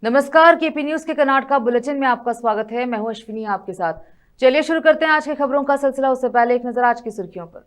नमस्कार, KP news के Karnataka bulletin में आपका स्वागत है। मैं हूं अश्विनी आपके साथ। चलिए शुरू करते हैं आज की खबरों का सिलसिला। उससे पहले एक नजर आज की सुर्खियों पर।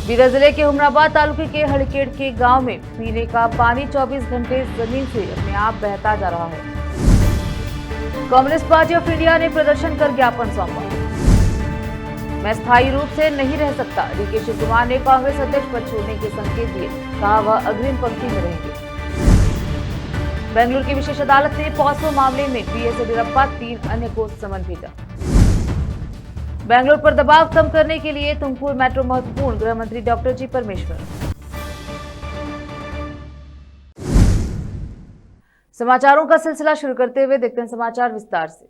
बीदर जिले के हुमनाबाद तालुके के हड़केड़ के गांव में पीने का पानी 24 घंटे जमीन से अपने आप बहता जा रहा है। कांग्रेस पार्टी ऑफ इंडिया ने प्रदर्शन कर ज्ञापन सौंपा। मैं स्थायी रूप से नहीं रह सकता, डीके शिव कुमार ने कांग्रेस अध्यक्ष पद छोड़ने के संकेत दिए। कहा वह अग्रिम पंक्ति में रहेंगे। बेंगलुरु की विशेष अदालत ने पॉस्को मामले में बीएस येदियुरप्पा 3 अन्य को समन भेजा। बेंगलुरु पर दबाव कम करने के लिए तुमकुर मेट्रो महत्वपूर्ण, गृह मंत्री डॉक्टर जी परमेश्वर। समाचारों का सिलसिला शुरू करते हुए देखते हैं समाचार विस्तार से।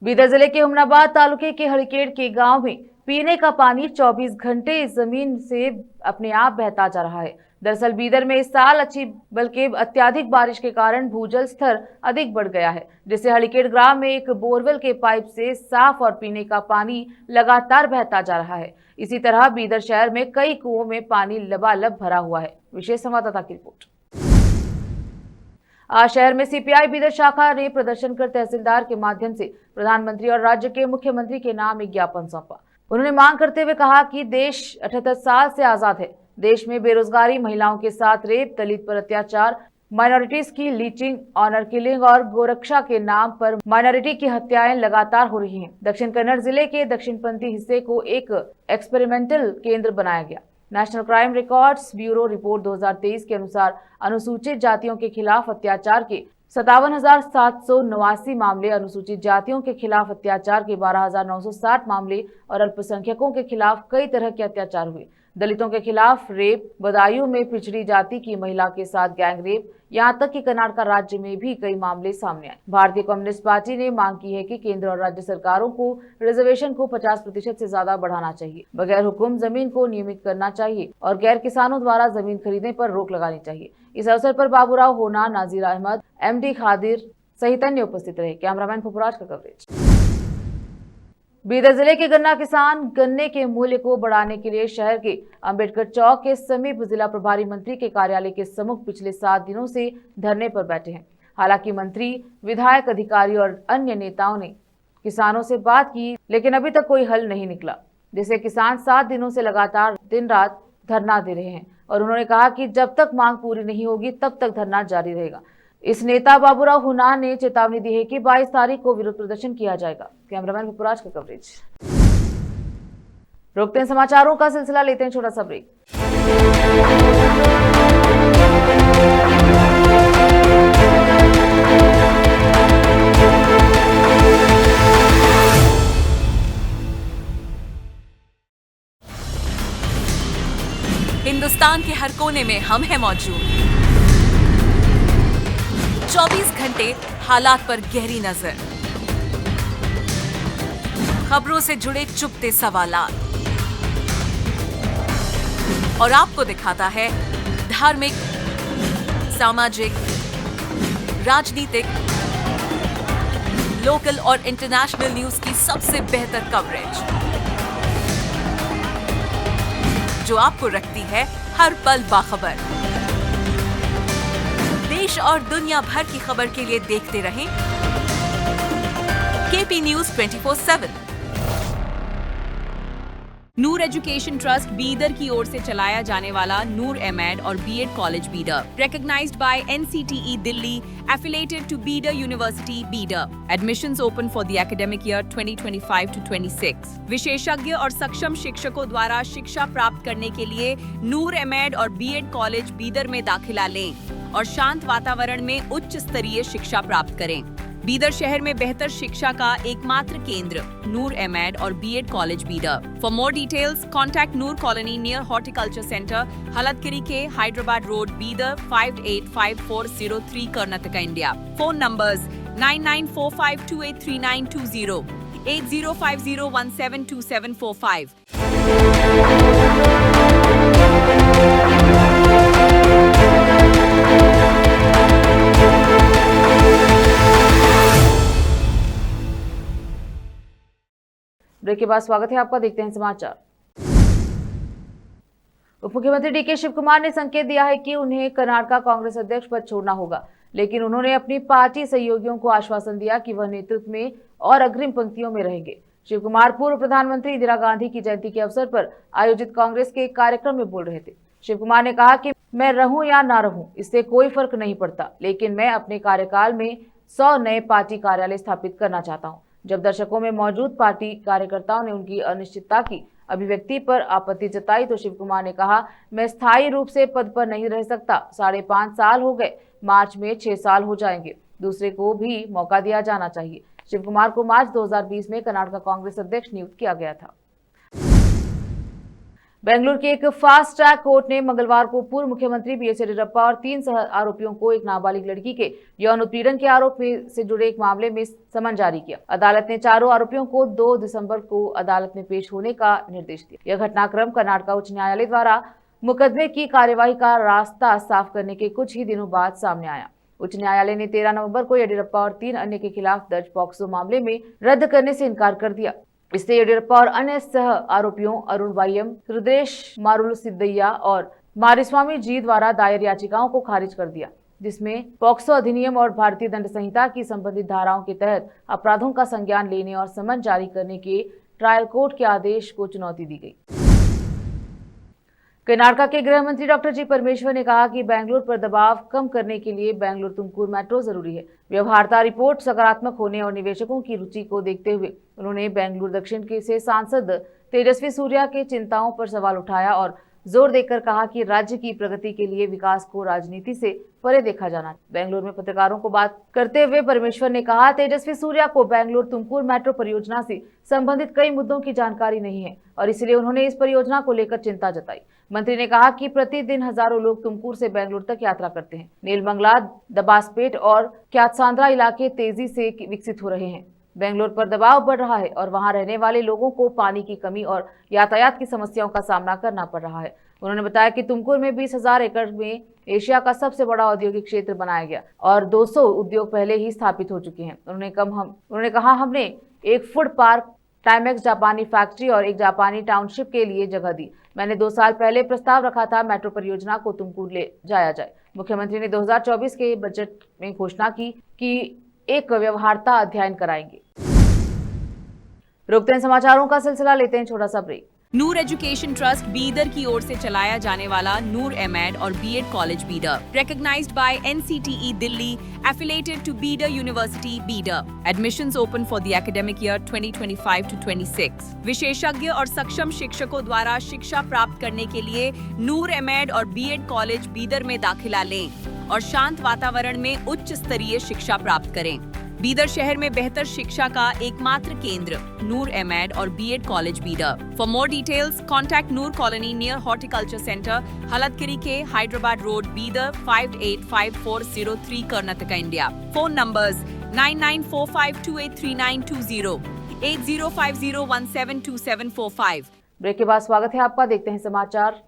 बीदर जिले के हुमनाबाद तालुके के हड़केड़ के गांव में पीने का पानी 24 घंटे जमीन से अपने आप बहता जा रहा है। दरअसल बीदर में इस साल अच्छी बल्कि अत्याधिक बारिश के कारण भूजल स्तर अधिक बढ़ गया है, जिससे हड़केड़ ग्राम में एक बोरवेल के पाइप से साफ और पीने का पानी लगातार बहता जा रहा है। इसी तरह बीदर शहर में कई कुओं में पानी लबालब भरा हुआ है। विशेष संवाददाता की रिपोर्ट। आज शहर में सीपीआई बीदर शाखा ने प्रदर्शन कर तहसीलदार के माध्यम से प्रधानमंत्री और राज्य के मुख्यमंत्री के नाम एक ज्ञापन सौंपा। उन्होंने मांग करते हुए कहा कि देश 78 साल से आजाद है। देश में बेरोजगारी, महिलाओं के साथ रेप, दलित पर अत्याचार, माइनॉरिटीज की लीचिंग, ऑनर किलिंग और गोरक्षा के नाम पर माइनॉरिटी की हत्याएं लगातार हो रही हैं। दक्षिण कन्नड़ जिले के दक्षिणपंथी हिस्से को एक एक्सपेरिमेंटल केंद्र बनाया गया। National crime records bureau report 2023 के अनुसार अनुसूचित जातियों के खिलाफ अत्याचार के 57,789 मामले, अनुसूचित जातियों के खिलाफ अत्याचार के 12,960 मामले और अल्पसंख्यकों के खिलाफ कई तरह के अत्याचार हुए। दलितों के खिलाफ रेप, बदायूं में पिछड़ी जाति की महिला के साथ गैंग रेप, यहां तक कि कर्नाटक राज्य में भी कई मामले सामने आए। भारतीय कम्युनिस्ट पार्टी ने मांग की है कि केंद्र और राज्य सरकारों को रिजर्वेशन को 50% से ज्यादा बढ़ाना चाहिए, बगैर हुकुम जमीन को नियमित करना चाहिए और गैर किसानों द्वारा जमीन खरीदने पर रोक लगानी चाहिए। इस अवसर पर बाबूराव होना, नाजीर अहमद, MD खादिर सहित अन्य उपस्थित रहे। कैमरामैन पुपराज का कवरेज। बीदर जिले के गन्ना किसान गन्ने के मूल्य को बढ़ाने के लिए शहर के अंबेडकर चौक के समीप जिला प्रभारी मंत्री के कार्यालय के सम्मुख पिछले 7 दिनों से धरने पर बैठे हैं। हालांकि मंत्री, विधायक, अधिकारी और अन्य नेताओं ने किसानों से बात की, लेकिन अभी तक कोई हल नहीं निकला, जिससे किसान 7 दिनों से लगातार दिन रात धरना दे रहे हैं और उन्होंने कहा कि जब तक मांग पूरी नहीं होगी तब तक धरना जारी रहेगा। इस नेता बाबूराव हुना ने चेतावनी दी है कि 22 तारीख को विरोध प्रदर्शन किया जाएगा। कैमरामैन पुपराज का कवरेज। रोकते हैं समाचारों का सिलसिला, लेते हैं छोटा सा ब्रेक। हिंदुस्तान के हर कोने में हम हैं मौजूद। 24 घंटे हालात पर गहरी नजर, खबरों से जुड़े चुपते सवालात और आपको दिखाता है धार्मिक, सामाजिक, राजनीतिक, लोकल और इंटरनेशनल न्यूज की सबसे बेहतर कवरेज, जो आपको रखती है हर पल बाखबर। देश और दुनिया भर की खबर के लिए देखते रहें KP news 24/7। Noor education trust Bidar की ओर से चलाया जाने वाला नूर एमएड और BEd college Bidar, recognized by NCTE Delhi, affiliated to Bidar University, Bidar. Admissions open for the academic year 2025 to 26. विशेषज्ञ और सक्षम शिक्षकों द्वारा शिक्षा प्राप्त करने के लिए नूर एमएड और बीएड कॉलेज बीदर में दाखिला लें और शांत वातावरण में उच्च स्तरीय शिक्षा प्राप्त करें। बीदर शहर में बेहतर शिक्षा का एकमात्र केंद्र नूर एमएड और BEd college Bidar. For more details contact Noor colony near horticulture centre, Halatgiri के Hyderabad road, Bidar 585403 Karnataka, India. Phone numbers 9945283920, 8050172745। Break के बाद स्वागत है आपका। देखते हैं समाचार। उप मुख्यमंत्री डीके शिव कुमार ने संकेत दिया है कि उन्हें कर्नाटका कांग्रेस अध्यक्ष पद छोड़ना होगा, लेकिन उन्होंने अपनी पार्टी सहयोगियों को आश्वासन दिया कि वह नेतृत्व में और अग्रिम पंक्तियों में रहेंगे। शिव कुमार पूर्व प्रधानमंत्री इंदिरा गांधी की जयंती के अवसर पर आयोजित कांग्रेस के एक कार्यक्रम में बोल रहे थे। शिव कुमार ने कहा कि मैं रहूं या ना रहूं, इससे कोई फर्क नहीं पड़ता, लेकिन मैं अपने कार्यकाल में 100 नए पार्टी कार्यालय स्थापित करना चाहता हूं। जब दर्शकों में मौजूद पार्टी कार्यकर्ताओं ने उनकी अनिश्चितता की अभिव्यक्ति पर आपत्ति जताई तो शिव कुमार ने कहा, मैं स्थायी रूप से पद पर नहीं रह सकता। 5.5 साल हो गए, मार्च में 6 साल हो जाएंगे, दूसरे को भी मौका दिया जाना चाहिए। शिव कुमार को मार्च 2020 में कर्नाटक कांग्रेस अध्यक्ष नियुक्त किया गया था। बेंगलुरु के एक फास्ट ट्रैक कोर्ट ने मंगलवार को पूर्व मुख्यमंत्री बीएस येदियुरप्पा और 3 सह आरोपियों को एक नाबालिग लड़की के यौन उत्पीड़न के आरोप से जुड़े एक मामले में समन जारी किया। अदालत ने चारों आरोपियों को 2 दिसंबर को अदालत में पेश होने का निर्देश दिया। यह घटनाक्रम कर्नाटक उच्च न्यायालय द्वारा मुकदमे की कार्यवाही का रास्ता साफ करने के कुछ ही दिनों बाद सामने आया। उच्च न्यायालय ने 13 नवंबर को येदियुरप्पा और 3 अन्य के खिलाफ दर्ज पॉक्सो मामले में रद्द करने से इनकार कर दिया। इससे येदियुरप्पा और अन्य सह आरोपियों अरुण वायम, रुद्रेश मारुल सिद्धैया और मारिस्वामी जी द्वारा दायर याचिकाओं को खारिज कर दिया, जिसमें पॉक्सो अधिनियम और भारतीय दंड संहिता की संबंधित धाराओं के तहत अपराधों का संज्ञान लेने और समन जारी करने के ट्रायल कोर्ट के आदेश को चुनौती दी गई। कर्नाटक के गृह मंत्री डॉक्टर जी परमेश्वर ने कहा कि बेंगलुरु पर दबाव कम करने के लिए बेंगलुरु तुमकुर मेट्रो जरूरी है। व्यवहार्यता रिपोर्ट सकारात्मक होने और निवेशकों की रुचि को देखते हुए उन्होंने बेंगलुरु दक्षिण के से सांसद तेजस्वी सूर्या के चिंताओं पर सवाल उठाया और जोर देकर कहा कि राज्य की प्रगति के लिए विकास को राजनीति से परे देखा जाना। बेंगलुरु में पत्रकारों को बात करते हुए परमेश्वर ने कहा, तेजस्वी सूर्या को बेंगलुरु तुमकुर मेट्रो परियोजना से संबंधित कई मुद्दों की जानकारी नहीं है और इसलिए उन्होंने इस परियोजना को लेकर चिंता जताई। मंत्री ने कहा कि प्रतिदिन हजारों लोग तुमकुर से बेंगलुरु तक यात्रा करते हैं। नीलमंगला, दबासपेट और क्यातसांद्रा इलाके तेजी से विकसित हो रहे हैं। बेंगलुरु पर दबाव बढ़ रहा है और वहां रहने वाले लोगों को पानी की कमी और यातायात की समस्याओं का सामना करना पड़ रहा है। उन्होंने बताया कि तुमकुर में 20,000 एकड़ में एशिया का सबसे बड़ा औद्योगिक क्षेत्र बनाया गया और 200 उद्योग पहले ही स्थापित हो चुके हैं। उन्होंने कहा, हमने एक फूड पार्क, टाइमेक्स जापानी फैक्ट्री और एक जापानी टाउनशिप के लिए जगह दी। मैंने 2 साल पहले प्रस्ताव रखा था मेट्रो परियोजना को तुमकुर ले जाया जाए। मुख्यमंत्री ने 2024 के बजट में घोषणा की कि एक व्यवहार्यता अध्ययन कराएंगे। रोकते हैं समाचारों का सिलसिला, लेते हैं छोटा सा break. Noor education trust Bidar की ओर से चलाया जाने वाला नूर एमएड और BEd college Bidar, recognized by NCTE Delhi, affiliated to Bidar University Bidar. Admissions open for the academic year 2025 to 26. विशेषज्ञ और सक्षम शिक्षकों द्वारा शिक्षा प्राप्त करने के लिए नूर एमएड और बीएड कॉलेज बीदर में दाखिला लें और शांत वातावरण में उच्च स्तरीय शिक्षा प्राप्त करें। बीदर शहर में बेहतर शिक्षा का एकमात्र केंद्र नूर एमएड और BEd college Bidar. For more details contact Noor colony near horticulture centre, Halatgiri के Hyderabad road, Bidar 585403 Karnataka, India. Phone numbers 9945283920, 8050172745। Break के बाद स्वागत है आपका, देखते हैं समाचार।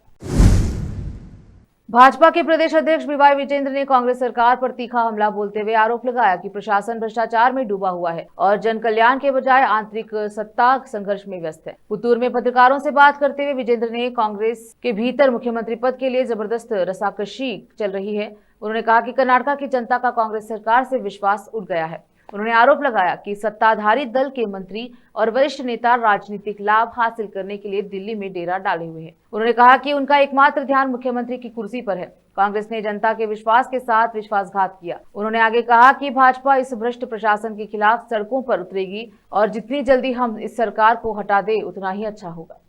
भाजपा के प्रदेश अध्यक्ष बीवाई विजेंद्र ने कांग्रेस सरकार पर तीखा हमला बोलते हुए आरोप लगाया कि प्रशासन भ्रष्टाचार में डूबा हुआ है और जन कल्याण के बजाय आंतरिक सत्ता संघर्ष में व्यस्त है। पुतूर में पत्रकारों से बात करते हुए विजेंद्र ने कांग्रेस के भीतर मुख्यमंत्री पद के लिए जबरदस्त रसाकशी चल रही है। उन्होंने कहा कि कर्नाटक की जनता का कांग्रेस सरकार से विश्वास उठ गया है। उन्होंने आरोप लगाया कि सत्ताधारी दल के मंत्री और वरिष्ठ नेता राजनीतिक लाभ हासिल करने के लिए दिल्ली में डेरा डाले हुए हैं। उन्होंने कहा कि उनका एकमात्र ध्यान मुख्यमंत्री की कुर्सी पर है। कांग्रेस ने जनता के विश्वास के साथ विश्वासघात किया। उन्होंने आगे कहा कि भाजपा इस भ्रष्ट प्रशासन के खिलाफ सड़कों पर उतरेगी और जितनी जल्दी हम इस सरकार को हटा दे उतना ही अच्छा होगा।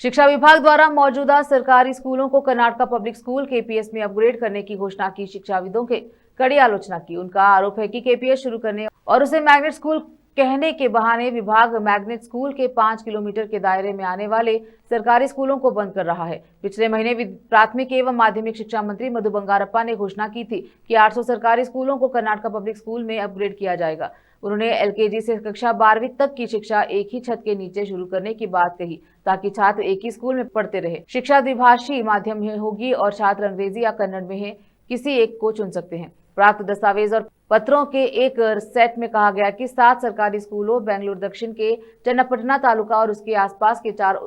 शिक्षा विभाग द्वारा मौजूदा सरकारी स्कूलों को कर्नाटक पब्लिक स्कूल केपीएस में अपग्रेड करने की घोषणा की शिक्षाविदों के कड़ी आलोचना की। उनका आरोप है कि केपीएस शुरू करने और उसे मैग्नेट स्कूल कहने के बहाने विभाग मैग्नेट स्कूल के 5 किलोमीटर के दायरे में आने वाले सरकारी स्कूलों को बंद कर रहा है। पिछले महीने प्राथमिक एवं माध्यमिक शिक्षा मंत्री मधु बंगारप्पा ने घोषणा की थी कि 800 सरकारी स्कूलों को कर्नाटक पब्लिक स्कूल में अपग्रेड किया जाएगा। उन्होंने एलकेजी से कक्षा 12वीं तक की शिक्षा एक ही छत के नीचे शुरू करने की बात कही ताकि छात्र एक ही स्कूल में पढ़ते रहे। शिक्षा द्विभाषी माध्यम में होगी और छात्र अंग्रेजी या कन्नड़ में है, किसी एक को चुन सकते हैं। प्राप्त दस्तावेज और पत्रों के एक सेट में कहा गया कि 7 सरकारी स्कूलों बेंगलुरु दक्षिण के चन्नापटना तालुका और उसके आसपास के 4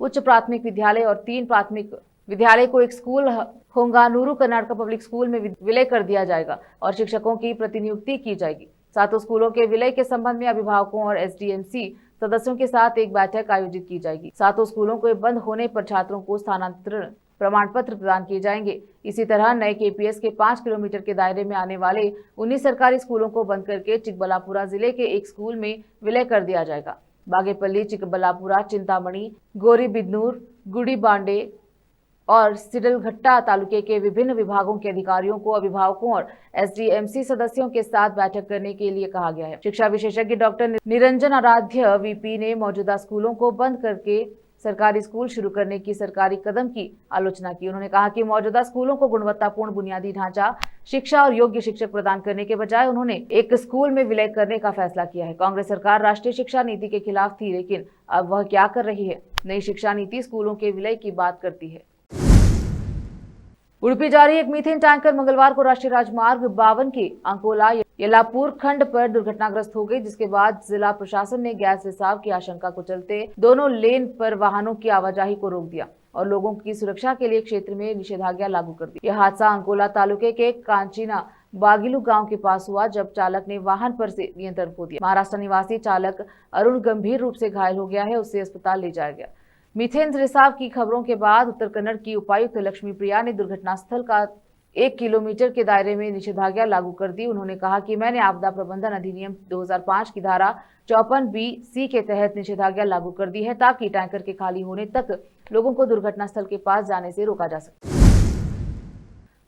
उच्च प्राथमिक विद्यालय और 3 प्राथमिक विद्यालय को एक स्कूल होंगानूरू कर्नाटका पब्लिक स्कूल में विलय कर दिया जाएगा और शिक्षकों की प्रतिनियुक्ति की जाएगी। सातों स्कूलों के विलय के संबंध में अभिभावकों और एसडीएमसी सदस्यों के साथ एक बैठक आयोजित की जाएगी। सातों स्कूलों को बंद होने पर छात्रों को स्थानांतरण प्रमाण पत्र प्रदान किए जाएंगे। इसी तरह नए केपीएस के 5 किलोमीटर के दायरे में आने वाले 19 सरकारी स्कूलों को बंद करके चिकबल्लापुरा जिले के एक स्कूल में विलय कर दिया जाएगा। बागेपल्ली, चिकबल्लापुरा, चिंतामणि, गौरीबिदनूर, गुड़ीबांडे और सिडलघट्टा तालुके के विभिन्न विभागों के अधिकारियों को अभिभावकों और एसडीएमसी सदस्यों के साथ बैठक करने के लिए कहा गया है। शिक्षा विशेषज्ञ डॉक्टर निरंजन आराध्य वीपी ने मौजूदा स्कूलों को बंद करके सरकारी स्कूल शुरू करने की सरकारी कदम की आलोचना की। उन्होंने कहा कि मौजूदा स्कूलों को गुणवत्तापूर्ण बुनियादी ढांचा, शिक्षा और योग्य शिक्षक प्रदान करने के बजाय उन्होंने एक स्कूल में विलय करने का फैसला किया है। कांग्रेस सरकार राष्ट्रीय शिक्षा नीति के खिलाफ थी, लेकिन अब वह क्या कर रही है? नई शिक्षा नीति स्कूलों के विलय की बात करती है। उडुपी जा रही एक मीथेन टैंकर मंगलवार को राष्ट्रीय राजमार्ग 52 के अंकोला यलापुर खंड पर दुर्घटनाग्रस्त हो गई, जिसके बाद जिला प्रशासन ने गैस रिसाव की आशंका को चलते दोनों लेन पर वाहनों की आवाजाही को रोक दिया और लोगों की सुरक्षा के लिए क्षेत्र में निषेधाज्ञा लागू कर दी। यह हादसा अंकोला तालुके के कांचीना बागिलू गांव के पास हुआ, जब चालक ने वाहन पर से नियंत्रण खो दिया। महाराष्ट्र निवासी चालक अरुण गंभीर रूप से घायल हो गया है, उसे अस्पताल ले जाया गया। मीथेन रिसाव की खबरों के बाद उत्तर कन्नड़ की उपायुक्त लक्ष्मी प्रिया ने दुर्घटना स्थल का 1 किलोमीटर के दायरे में निषेधाज्ञा लागू कर दी। उन्होंने कहा कि मैंने आपदा प्रबंधन अधिनियम 2005 की धारा 54B(c) के तहत निषेधाज्ञा लागू कर दी है, ताकि टैंकर के खाली होने तक लोगों को दुर्घटना स्थल के पास जाने से रोका जा सके।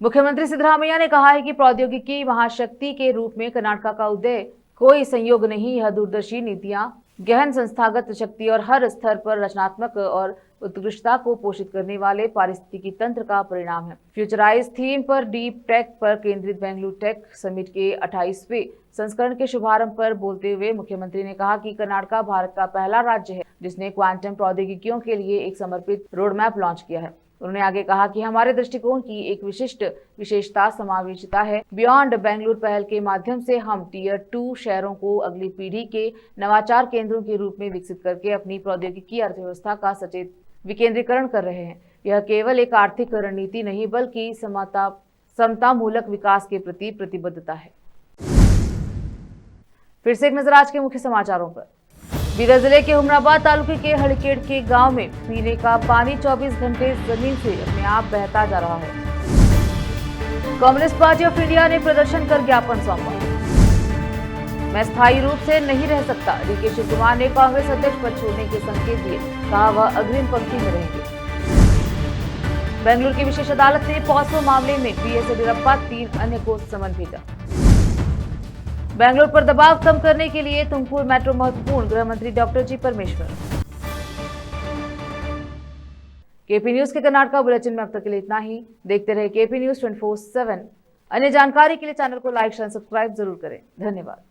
मुख्यमंत्री सिद्धरामैया ने कहा है कि प्रौद्योगिकी महाशक्ति के रूप में कर्नाटक का उदय कोई संयोग नहीं, यह दूरदर्शी नीतियां, गहन संस्थागत शक्ति और हर स्तर पर रचनात्मक और उत्कृष्टता को पोषित करने वाले पारिस्थितिकी तंत्र का परिणाम है। फ्यूचराइज थीम पर डीप टेक पर केंद्रित बेंगलुरु टेक समिट के 28वें संस्करण के शुभारंभ पर बोलते हुए मुख्यमंत्री ने कहा कि कर्नाटक भारत का पहला राज्य है जिसने क्वांटम प्रौद्योगिकियों के लिए एक समर्पित रोडमैप लॉन्च किया है। उन्होंने आगे कहा कि हमारे दृष्टिकोण की एक विशिष्ट विशेषता समावेशिता है। बियॉन्ड बेंगलुरु पहल के माध्यम से हम टियर 2 शहरों को अगली पीढ़ी के नवाचार केंद्रों के रूप में विकसित करके अपनी प्रौद्योगिकी अर्थव्यवस्था का सचेत विकेंद्रीकरण कर रहे हैं। यह केवल एक आर्थिक रणनीति नहीं, बल्कि समतामूलक विकास के प्रति प्रतिबद्धता है। फिर से एक नजर आज के मुख्य समाचारों पर। बीदर जिले के हुमनाबाद तालुके के हड़केड़ के गांव में पीने का पानी 24 घंटे जमीन से अपने आप बहता जा रहा है। कांग्रेस पार्टी ऑफ इंडिया ने प्रदर्शन कर ज्ञापन सौंपा। मैं स्थायी रूप से नहीं रह सकता, डीके शिव कुमार ने कांग्रेस अध्यक्ष पद छोड़ने के संकेत दिए, कहा वह अग्रिम पंक्ति में रहेंगे। बेंगलुरु की विशेष अदालत ने पॉक्सो मामले में बीएस येदियुरप्पा 3 अन्य को समन भेजा। बेंगलुरु पर दबाव कम करने के लिए तुमकुर मेट्रो महत्वपूर्ण, गृह मंत्री डॉक्टर जी परमेश्वर। केपी न्यूज के कर्नाटका बुलेटिन में अब तक के लिए इतना ही। देखते रहे केपी न्यूज 24/7। अन्य जानकारी के लिए चैनल को लाइक, शेयर, सब्सक्राइब जरूर करें। धन्यवाद।